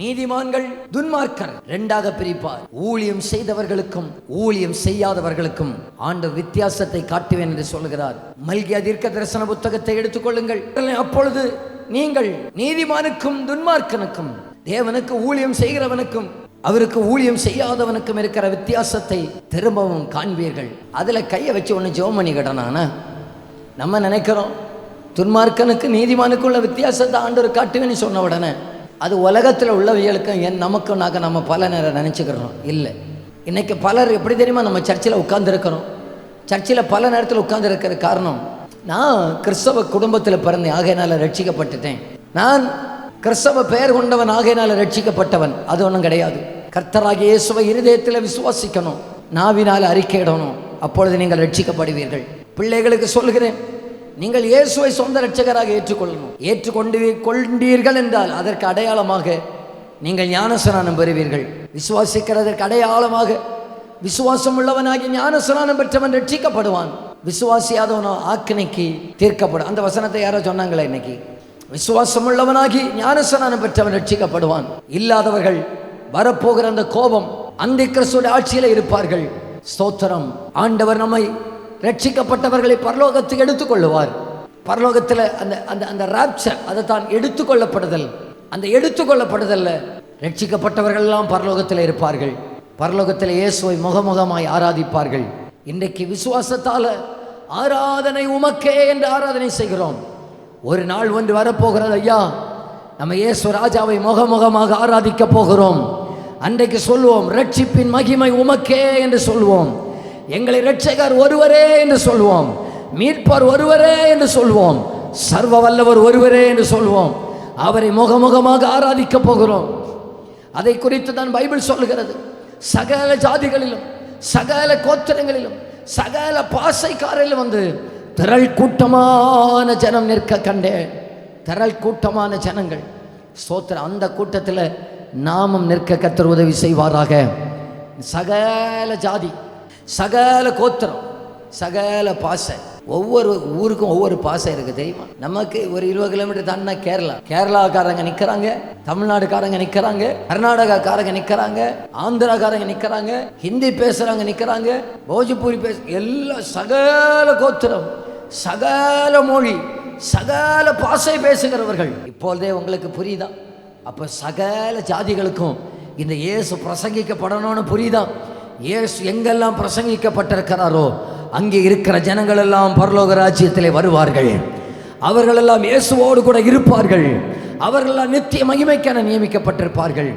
நீதிமான்கள் துன்மார்க்கர் இரண்டாக பிரிப்பார். ஊழியம் செய்தவர்களுக்கும் ஊழியம் செய்யாதவர்களுக்கும் ஆண்டவர் வித்தியாசத்தை காட்டுவேன் என்று சொல்கிறார். மல்கியா தீர்க்க தரிசன புத்தகத்தை எடுத்துக்கொள்ளுங்கள். அப்பொழுது நீங்கள் நீதிமானுக்கும் துன்மார்க்கனுக்கும், தேவனுக்கு ஊழியம் செய்கிறவனுக்கும் அவருக்கு ஊழியம் செய்யாதவனுக்கும் இருக்கிற வித்தியாசத்தை திரும்பவும் காண்பீர்கள். அதுல கையை வச்சு ஒன்று ஜெபம் பண்ணிக்கிட்டனான நம்ம நினைக்கிறோம் துன்மார்க்கனுக்கு நீதிமானுக்கு உள்ள வித்தியாசத்தை ஆண்டவர் காட்டுவேன்னு சொன்ன உடனே அது உலகத்தில் உள்ளவைகளுக்கும் நமக்கும் நம்ம பல நேரம் நினச்சிக்கிறோம். இல்லை, இன்னைக்கு பலர் எப்படி தெரியுமா நம்ம சர்ச்சில் உட்கார்ந்துருக்கிறோம். சர்ச்சில் பல நேரத்தில் உட்கார்ந்துருக்கிற காரணம், நான் கிறிஸ்தவ குடும்பத்தில் பிறந்தேன், ஆகையினால ரட்சிக்கப்பட்டுட்டேன். நான் கிறிஸ்தவ பெயர் கொண்டவன், ஆகையினால ரட்சிக்கப்பட்டவன். அது ஒன்றும் கிடையாது. கர்த்தராகிய இயேசுவை இருதயத்தில் விசுவாசிக்கணும், நாவினால் அறிக்கையிடணும், அப்பொழுது நீங்கள் ரட்சிக்கப்படுவீர்கள். பிள்ளைகளுக்கு சொல்கிறேன், நீங்கள் இயேசுவை சொந்த இரட்சகராக ஏற்றுக்கொள்ளணும். ஏற்றுக்கொண்டீர்கள் என்றால் அதற்கு அடையாளமாக நீங்கள் ஞானஸ்நானம் பெறுவீர்கள். விசுவாசிக்கிறதற்கு அடையாளமாக விசுவாசம் உள்ளவனாகி ஞானஸ்நானம் பெற்றவன் ரட்சிக்கப்படுவான். விசுவாசியாதவனோ ஆக்கினைக்கு தீர்க்கப்படும். அந்த வசனத்தை யாரோ சொன்னாங்களே இன்னைக்கு. விசுவாசம் உள்ளவனாகி ஞானஸ்நானம் பெற்றவன் ரட்சிக்கப்படுவான். இல்லாதவர்கள் வரப்போகிற அந்த கோபம் அந்தி கிறிஸ்துவின் ஆட்சியில் இருப்பார்கள். ஸ்தோத்திரம். ஆண்டவர் நம்மை ரட்சிக்கப்பட்டவர்களை பரலோகத்துக்கு எடுத்துக்கொள்ளுவார். பரலோகத்தில் அந்த அந்த அந்த ராப்சர், அதை தான் எடுத்துக்கொள்ளப்படுதல். அந்த எடுத்துக்கொள்ளப்படுதல்ல ரட்சிக்கப்பட்டவர்கள் எல்லாம் பரலோகத்தில் இருப்பார்கள். பரலோகத்தில் இயேசுவை முகமுகமாய் ஆராதிப்பார்கள். இன்றைக்கு விசுவாசத்தால் ஆராதனை உமக்கே என்று ஆராதனை செய்கிறோம். ஒரு நாள் ஒன்று வரப்போகிறது ஐயா, நம்ம இயேசு ராஜாவை முகமுகமாக ஆராதிக்க போகிறோம். அன்றைக்கு சொல்லுவோம், ரட்சிப்பின் மகிமை உமக்கே என்று சொல்லுவோம். எங்களை இரட்சகர் ஒருவரே என்று சொல்வோம், மீட்பர் ஒருவரே என்று சொல்வோம், சர்வ வல்லவர் ஒருவரே என்று சொல்வோம். அவரை முகமுகமாக ஆராதிக்க போகிறோம். அதை குறித்து தான் பைபிள் சொல்லுகிறது. சகல ஜாதிகளிலும் சகல கோத்திரங்களிலும் சகல பாசைக்காரிலும் வந்து திரள் கூட்டமான ஜனம் நிற்க கண்டேன். திரள் கூட்டமான ஜனங்கள். ஸ்தோத்திரம். அந்த கூட்டத்தில் நாமும் நிற்க கர்த்தர் உதவி செய்வாராக. சகல ஜாதி, சகல கோத்திரம், சகல பாசை. ஒவ்வொரு ஊருக்கும் ஒவ்வொரு பாசை இருக்கு தெரியுமா? நமக்கு ஒரு 20 கிலோமீட்டர் தாண்டினா கேரளாக்காரங்க நிற்கிறாங்க, தமிழ்நாடுக்காரங்க நிற்கிறாங்க, கர்நாடகாக்காரங்க நிற்கிறாங்க, ஆந்திராக்காரங்க நிற்கிறாங்க, ஹிந்தி பேசுறவங்க நிற்கிறாங்க, போஜ்பூரி எல்லா சகல கோத்திரம், சகல மொழி, சகல பாசை பேசுகிறவர்கள். இப்போதே உங்களுக்கு புரியுதா? அப்ப சகல ஜாதிகளுக்கும் இந்த இயேசு பிரசங்கிக்கப்படணும்னு புரியுதா? இயேசு எங்கெல்லாம் பிரசங்கிக்கப்பட்டிருக்கிறாரோ அங்கே இருக்கிற ஜனங்கள் எல்லாம் பரலோக ராஜ்யத்திலே வருவார்கள். அவர்களெல்லாம் இயேசுவோடு கூட இருப்பார்கள். அவர்களெல்லாம் நித்திய மகிமைக்கான நியமிக்கப்பட்டிருப்பார்கள்.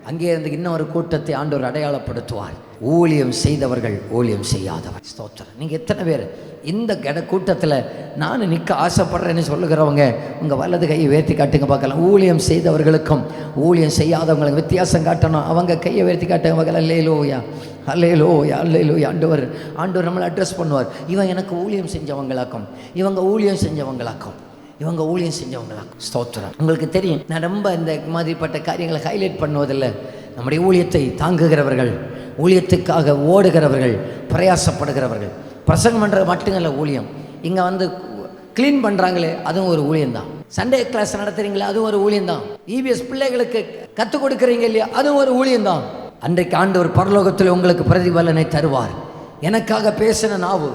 அங்கே இருந்து இன்னொரு கூட்டத்தை ஆண்டவர் அடையாளப்படுத்துவார். ஊழியம் செய்தவர்கள், ஊழியம் செய்யாதவர். ஸ்தோத்திரம். நீங்கள் எத்தனை பேர் இந்த கூட்டத்தில் நான் நிற்க ஆசைப்படுறேன்னு சொல்லுகிறவங்க உங்கள் வலது கையை உயர்த்தி காட்டுங்க பார்க்கலாம். ஊழியம் செய்தவர்களுக்கும் ஊழியம் செய்யாதவங்களுக்கு வித்தியாசம் காட்டணும். அவங்க கையை உயர்த்தி காட்டுங்க பார்க்கலாம். அல்லேலூயா, அல்லேலூயா, அல்லேலூயா. ஆண்டவர் நம்மளை அட்ரஸ் பண்ணுவார். இவன் எனக்கு ஊழியம் செஞ்சவங்களாக்கும், இவங்க ஊழியம் செஞ்சவங்களாக்கும், இவங்க ஊழியம் செஞ்சவங்களாக்கும். ஸ்தோத்திரம். உங்களுக்கு தெரியும், நான் ரொம்ப இந்த மாதிரிப்பட்ட காரியங்களை ஹைலைட் பண்ணுவதில்லை. நம்முடைய ஊழியத்தை தாங்குகிறவர்கள், ஊழியத்துக்காக ஓடுகிறவர்கள், பிரயாசப்படுகிறவர்கள். பிரசங்கம் பண்ணுறது மட்டுங்கல்ல ஊழியம். இங்கே வந்து க்ளீன் பண்ணுறாங்களே அதுவும் ஒரு ஊழியம்தான். சண்டே கிளாஸ் நடத்துறீங்களே அதுவும் ஒரு ஊழியம்தான். EBS பிள்ளைகளுக்கு கற்றுக் கொடுக்குறீங்க இல்லையா, அதுவும் ஒரு ஊழியம்தான். அன்றைக்கு ஆண்டவர் பரலோகத்தில் உங்களுக்கு பிரதிபலனை தருவார். எனக்காக பேசின நாவு,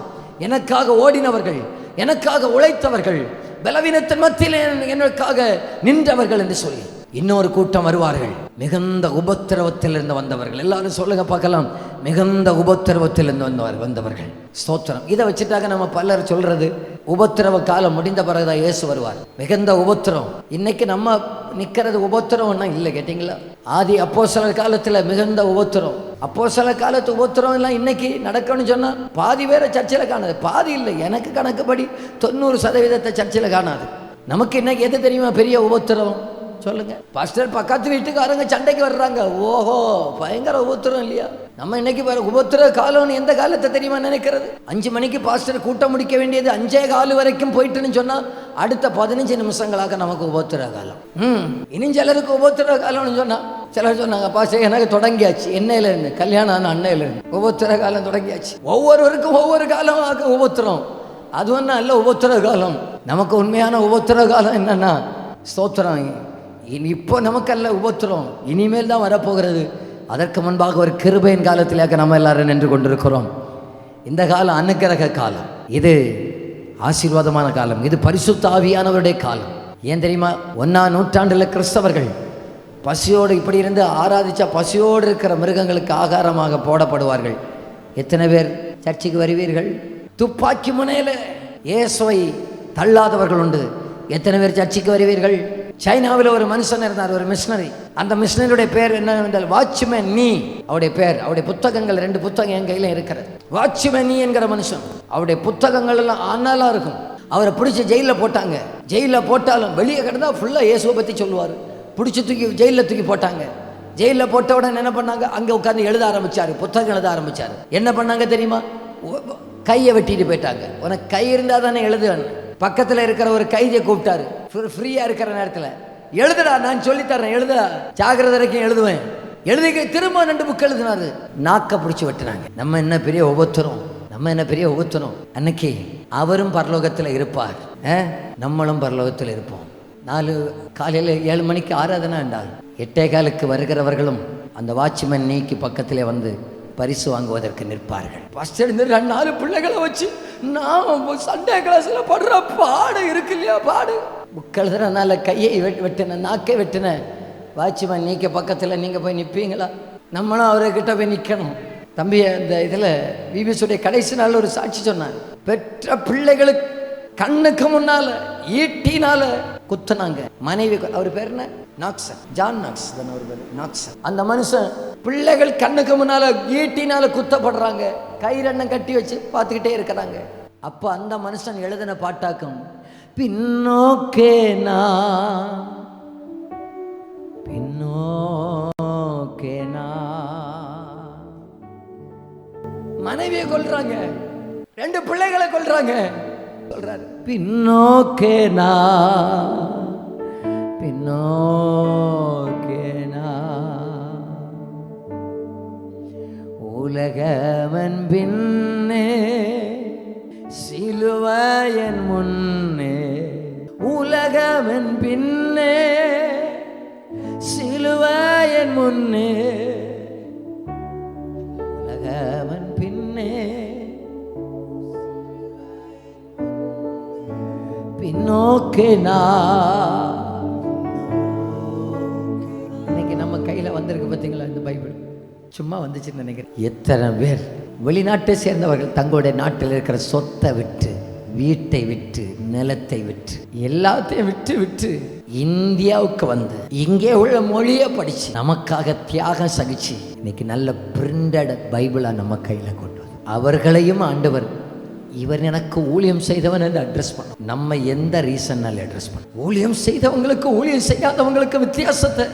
எனக்காக ஓடினவர்கள், எனக்காக உழைத்தவர்கள், பலவீனத்தின் மத்தியில் எனக்காக நின்றவர்கள் என்று சொல்லி இன்னொரு கூட்டம் வருவார்கள். மிகுந்த உபத்திரவத்திலிருந்து வந்தவர்கள். எல்லாரும் சொல்லுங்க பார்க்கலாம். மிகுந்த உபத்திரவத்திலிருந்து வந்தவர்கள். ஸ்தோத்திரம். இதை வச்சுட்டாங்க நம்ம பலர் சொல்றது, உபத்திரவ காலம் முடிந்த பிறகுதான் இயேசு வருவார். மிகுந்த உபத்திரம். இன்னைக்கு நம்ம நிற்கிறது உபத்திரம்னா இல்லை, கேட்டீங்களா? ஆதி அப்போஸ்தலர் காலத்தில் மிகுந்த உபத்திரம். அப்போஸ்தலர் காலத்து உபத்திரம் எல்லாம் இன்னைக்கு நடக்கணும்னு சொன்னா பாதி பேரை சர்ச்சில் காணாது. பாதி இல்லை, எனக்கு கணக்குப்படி 90% சர்ச்சில் காணாது. நமக்கு இன்னைக்கு எது தெரியுமா பெரிய உபத்திரம்? சொல்லுங்க. பாஸ்டர் பக்கத்து வீட்டுக்காரங்க சண்டைக்கு வர்றாங்க. ஓஹோ, பயங்கர உபத்திரம் இல்லையா? நம்ம இன்னைக்கு உபத்திர காலம்னு எந்த காலத்தை தெரியுமா நினைக்கிறது? 5 மணிக்கு பாஸ்டர் கூட்டம் முடிக்க வேண்டியது 5:15 வரைக்கும் போயிட்டுன்னு சொன்னா அடுத்த 15 நிமிஷங்களாக நமக்கு உபத்திர காலம். இனி சிலருக்கு உபத்திர காலம்னு சொன்னா சிலர் சொன்னாங்க, பாஸ்டர் எனக்கு தொடங்கியாச்சு. என்னையில இருந்து கல்யாணம் ஆன அன்னையில இருந்து உபத்திர காலம் தொடங்கியாச்சு. ஒவ்வொருவருக்கும் ஒவ்வொரு காலம் உபத்திரம். அது ஒன்றும் அல்ல உபத்திர காலம். நமக்கு உண்மையான உபத்திர காலம் என்னன்னா, ஸ்தோத்திரம், இப்போ நமக்கல்ல உபத்திரம், இனிமேல் தான் வரப்போகிறது. அதற்கு முன்பாக ஒரு கிருபையின் காலத்திலேயே நம்ம எல்லாரும் நின்று கொண்டிருக்கிறோம். இந்த காலம் அனுக்கிரக காலம், இது ஆசீர்வாதமான காலம், இது பரிசுத்த ஆவியானவருடைய காலம். ஏன் தெரியுமா? 1ஆம் நூற்றாண்டில் கிறிஸ்தவர்கள் பசியோடு இப்படி இருந்து ஆராதிச்சா பசியோடு இருக்கிற மிருகங்களுக்கு ஆகாரமாக போடப்படுவார்கள். எத்தனை பேர் சர்ச்சைக்கு வருவீர்கள்? துப்பாக்கி முனையில் இயேசுவை தள்ளாதவர்கள் உண்டு. எத்தனை பேர் சர்ச்சைக்கு வருவீர்கள்? சைனாவில் ஒரு மனுஷன் இருந்தார், ஒரு மிஷனரி. அந்த மிஷனரியுடைய பேர் என்னவென்றால் வாட்ச்மேன் நீ. அவருடைய பேர், அவருடைய புத்தகங்கள் 2 புத்தகம் என் கையில் இருக்கிறது. வாட்ச்மேன் நீ என்கிற மனுஷன். அவருடைய புத்தகங்கள் எல்லாம் அனலா இருக்கும். அவரை பிடிச்சி ஜெயிலில் போட்டாங்க. ஜெயிலில் போட்டாலும் வெளியே கிடந்தா ஃபுல்லாக இயேசுவை பற்றி சொல்லுவார். பிடிச்சி தூக்கி ஜெயிலில் தூக்கி போட்டாங்க. ஜெயிலில் போட்ட உடனே என்ன பண்ணாங்க? அங்கே உட்காந்து எழுத ஆரம்பிச்சார், புத்தகம் எழுத ஆரம்பிச்சார். என்ன பண்ணாங்க தெரியுமா? கையை வெட்டிட்டு போயிட்டாங்க. உனக்கு கை இருந்தால் தானே எழுதுவேன். பக்கத்தில் இருக்கிற ஒரு கைதியை கூப்பிட்டாரு. ஃப்ரீயாக இருக்கிற நேரத்தில் எழுதுடா, நான் சொல்லித்தரேன், எழுதுடா, ஜாகிரதை வரைக்கும் எழுதுவேன். எழுதிக்க திரும்ப 2 புக் எழுதினாரு. நாக்க பிடிச்சி வெட்டினாங்க. நம்ம என்ன பெரிய உபத்திரம், நம்ம என்ன பெரிய உபத்திரம். அன்னைக்கு அவரும் பரலோகத்தில் இருப்பார், நம்மளும் பரலோகத்தில் இருப்போம். 4 காலையில் 7 மணிக்கு ஆராதனை என்றால் 8:15 வருகிறவர்களும் அந்த வாட்ச்மேன் நீக்கி பக்கத்திலே வந்து பரிசு வாங்குவதற்கு நிற்பார்கள். ஃபர்ஸ்ட் 4 பிள்ளைகளை வச்சு நான் சண்டே கிளாஸில் படுற பாடு இருக்கு இல்லையா, பாடு. புக் எழுதுறதுனால கையை வெட்டின, நாக்கை வெட்டின வாட்ச்மேன் நீக்க பக்கத்தில் நீங்கள் போய் நிற்பீங்களா? நம்மளும் அவர்கிட்ட போய் நிற்கணும். தம்பி, அந்த இதில் பிபிசியுடைய கடைசி நாள் ஒரு சாட்சி சொன்னார். பெற்ற பிள்ளைகளுக்கு கண்ணுக்கு முன்னால ஈட்டினால குத்துனாங்க மனைவி. அவர் பேர் என்ன? நாக்சன், ஜான் நாக்ஸ் தான் அவர் பேர், நாக்சன். அந்த மனுஷன் பிள்ளைகள் கண்ணுக்கு முன்னால ஈட்டினால குத்தப்படுறாங்க. கயிறெண்ணம் கட்டி வச்சு பார்த்துக்கிட்டே இருக்கிறாங்க. அப்போ அந்த மனுஷன் எழுதின பாட்டாக்கும், பின்னோக்கே நான், பின்னோக்கே நான். மனைவியை கொல்றாங்க, 2 பிள்ளைகளை கொல்றாங்க. சொல்றாரு, பின்னோக்கே நான், பின்னோக்கே நான். உலகமன் பின்னே சிலுவையன் முன்னே, உலகமன் பின்னே சிலுவையன் முன்னே, உலகமன் பின்னே பின்னோக்கே நான். இன்னைக்கு நம்ம கையில் வந்திருக்கு பார்த்தீங்களா இந்த பைபிள்? சும்மா வந்துச்சுன்னு நினைக்கிறேன். எத்தனை பேர் வெளிநாட்டை சேர்ந்தவர்கள் தங்களுடைய நாட்டில் இருக்கிற சொத்தை விட்டு, வீட்டை விட்டு, நிலத்தை விட்டு, எல்லாத்தையும் விட்டு விட்டு இந்தியாவுக்கு வந்து இங்கே உள்ள மொழியை படிச்சு நமக்காக தியாகம் சகிச்சு இன்னைக்கு நல்ல பிரிண்டட் பைபிளா நம்ம கையில கொண்டு வந்து அவர்களையும் ஆண்டவர் இவர் எனக்கு ஊழியம் செய்தவன் என்று அட்ரஸ் பண்ணும். நம்ம எந்த ரீசன்னால அட்ரஸ் பண்ணும்? ஊழியம் செய்தவங்களுக்கு ஊழியம் செய்யாதவங்களுக்கு வித்தியாசத்தை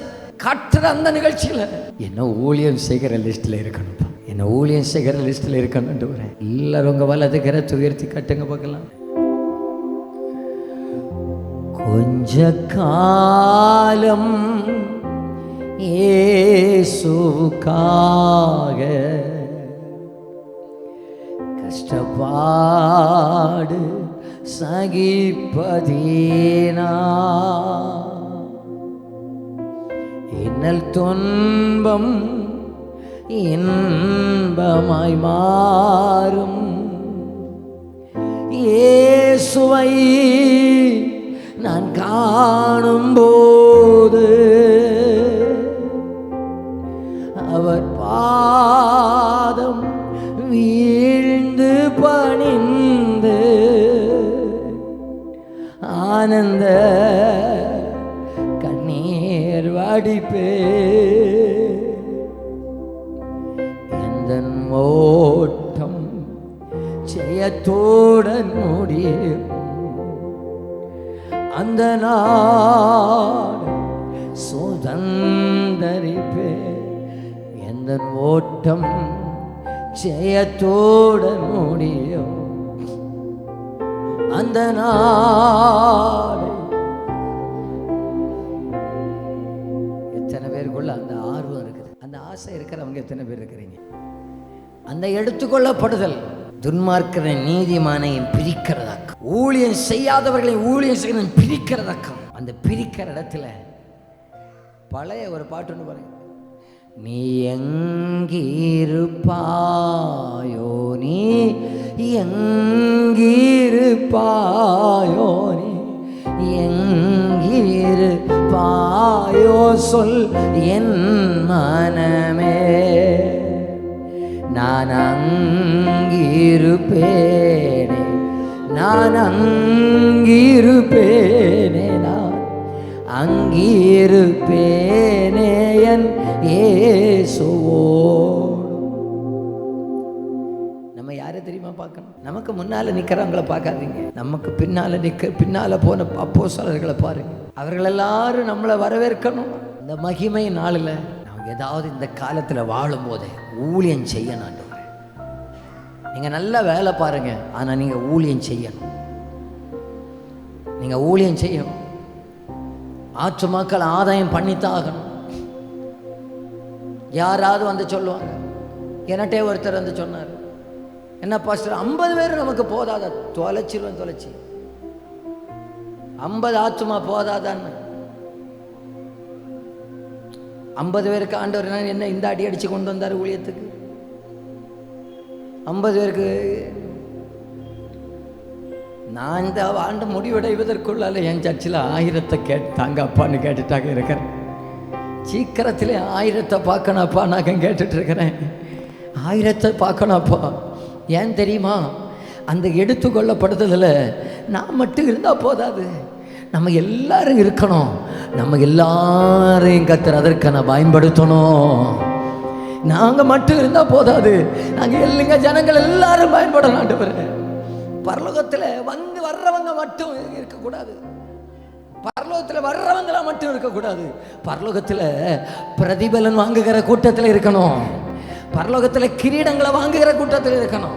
காட்டுற அந்த நிகழ்ச்சியில் என்ன ஊழியம் செய்கிற லிஸ்ட்ல இருக்கணும், என்ன ஊழியம் செய்கிற லிஸ்ட்ல இருக்கணும். எல்லாரும் உங்க வலது கரத்தை உயர்த்தி கட்டுங்க பார்க்கலாம். கொஞ்ச காலம் இயேசுவுக்காக கஷ்டப்பாடு சகிப்பதேனா, இன்னல் துன்பம் இன்பமாய் மாறும். இயேசுவை நான் காணும்போது அவர் பாதம் வீழ்ந்து பணிந்து ஆனந்த கண்ணீர் வடிப்பே. எந்தன் ஓட்டம் ஜெயத்தோடன் முடியும், அந்த நாள் சுதந்தரிப்பே. எந்தன் ஓட்டம் ஜெயத்தோடன் முடியும், அந்த நாள். எத்தனை பேருக்குள்ள அந்த ஆர்வம் இருக்குது, அந்த ஆசை இருக்கிறவங்க எத்தனை பேர் இருக்கிறீங்க? அந்த எடுத்துக்கொள்ளப்படுதல் துன்மார்க்கரை நீதிமானையும் பிரிக்கிறதாக்கும், ஊழியம் செய்யாதவர்களை ஊழியம் செய்ய பிரிக்கிறதாக்கும். அந்த பிரிக்கிற இடத்துல பழைய ஒரு பாட்டு ஒன்று பாருங்க. நீ எங்கிருப்பாயோ, நீ எங்கிருப்பாயோ, நீ எங்கிருப்பாயோ சொல் என் மனமே, நான் அங்கிருப்பேனே, நான் அங்கிருப்பேனே, நான் அங்கிருப்பேனே என் இயேசுவோடு. நம்ம யாரை தெரியுமா பார்க்கணும்? நமக்கு முன்னால நிக்கிறவங்கள பார்க்காதீங்க, நமக்கு பின்னால போன அப்போஸ்தலர்களை பாருங்க. அவர்கள் எல்லாரும் நம்மளை வரவேற்கணும். இந்த மகிமை நாளில் நாம் ஏதாவது இந்த காலத்தில் வாழும் போதே ஊழியம் செய்யணும். நீங்க நல்ல வேலை பாருங்க, ஆனா நீங்க ஊழியம் செய்யணும். நீங்க ஊழியம் செய்யணும். ஆற்றுமாக்கள் ஆதாயம் பண்ணித்தான் ஆகணும். யாராவது வந்து சொல்லுவாங்க. என்னட்டே ஒருத்தர் வந்து சொன்னார், என்ன பாஸ்டர் 50 பேர் நமக்கு போதாத, தொலைச்சிருவேன், தொலைச்சி 50 ஆத்துமா போதாதான்னு. 50 பேருக்கு ஆண்டவர் என்ன இந்த அடி அடிச்சு கொண்டு வந்தார் ஊழியத்துக்கு? 50 பேருக்கு. நான் இந்த ஆண்டு முடிவடைவதற்குள்ளால என் சர்ச்சில் 1000 கேட்டாங்க அப்பான்னு கேட்டுட்டாங்க இருக்கிறேன். சீக்கிரத்திலே 1000 பார்க்கணும் அப்பா நான் கேட்டுட்டு இருக்கிறேன். 1000 பார்க்கணும் அப்பா. ஏன் தெரியுமா? அந்த எடுத்துக்கொள்ளப்படுறதில் நான் மட்டும் இருந்தால் போதாது, நம்ம எல்லாரும் இருக்கணும். நம்ம எல்லாரையும் கர்த்தர் அதற்கான பயன்படுத்தணும். நாங்கள் மட்டும் இருந்தால் போதாது, நாங்கள் இல்லைங்க ஜனங்கள் எல்லாரும் பயன்படணும். ஆண்டவரே, பரலோகத்தில் வந்து வர்றவங்க மட்டும் இருக்கக்கூடாது, பரலோகத்தில் வர்றவங்களா மட்டும் இருக்கக்கூடாது. பரலோகத்தில் பிரதிபலன் வாங்குகிற கூட்டத்தில் இருக்கணும். பரலோகத்தில் கிரீடங்களை வாங்குகிற கூட்டத்தில் இருக்கணும்.